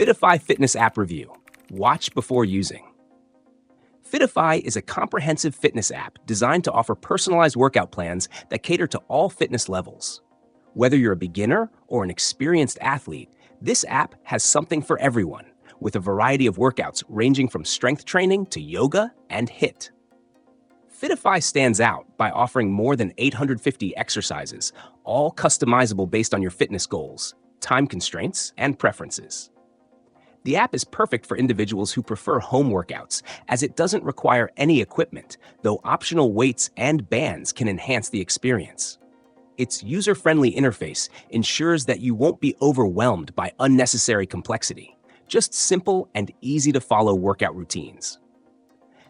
Fitify Fitness App Review. Watch before using. Fitify is a comprehensive fitness app designed to offer personalized workout plans that cater to all fitness levels. Whether you're a beginner or an experienced athlete, this app has something for everyone, with a variety of workouts ranging from strength training to yoga and HIIT. Fitify stands out by offering more than 850 exercises, all customizable based on your fitness goals, time constraints, and preferences. The app is perfect for individuals who prefer home workouts, as it doesn't require any equipment, though optional weights and bands can enhance the experience. Its user-friendly interface ensures that you won't be overwhelmed by unnecessary complexity, just simple and easy-to-follow workout routines.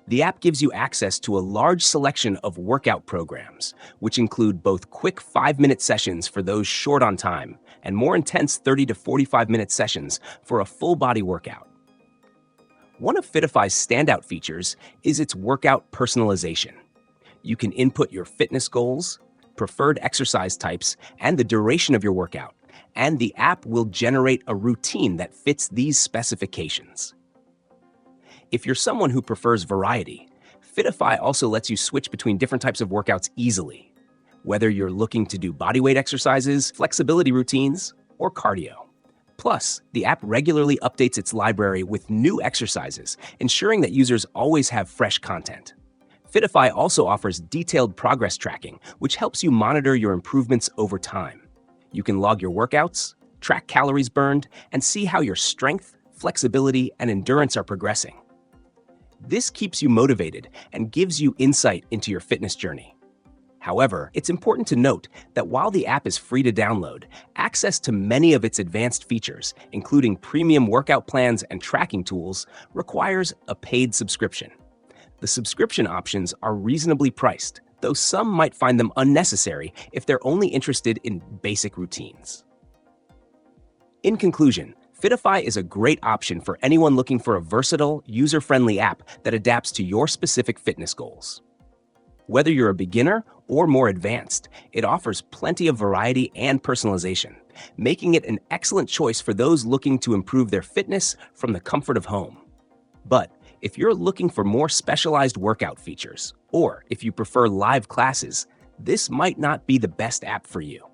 The app gives you access to a large selection of workout programs, which include both quick 5-minute sessions for those short on time and more intense 30 to 45-minute sessions for a full-body workout. One of Fitify's standout features is its workout personalization. You can input your fitness goals, preferred exercise types, and the duration of your workout, and the app will generate a routine that fits these specifications. If you're someone who prefers variety, Fitify also lets you switch between different types of workouts easily, whether you're looking to do bodyweight exercises, flexibility routines, or cardio. Plus, the app regularly updates its library with new exercises, ensuring that users always have fresh content. Fitify also offers detailed progress tracking, which helps you monitor your improvements over time. You can log your workouts, track calories burned, and see how your strength, flexibility, and endurance are progressing. This keeps you motivated and gives you insight into your fitness journey. However, it's important to note that while the app is free to download, access to many of its advanced features, including premium workout plans and tracking tools, requires a paid subscription. The subscription options are reasonably priced, though some might find them unnecessary if they're only interested in basic routines. In conclusion, Fitify is a great option for anyone looking for a versatile, user-friendly app that adapts to your specific fitness goals. Whether you're a beginner or more advanced, it offers plenty of variety and personalization, making it an excellent choice for those looking to improve their fitness from the comfort of home. But if you're looking for more specialized workout features, or if you prefer live classes, this might not be the best app for you.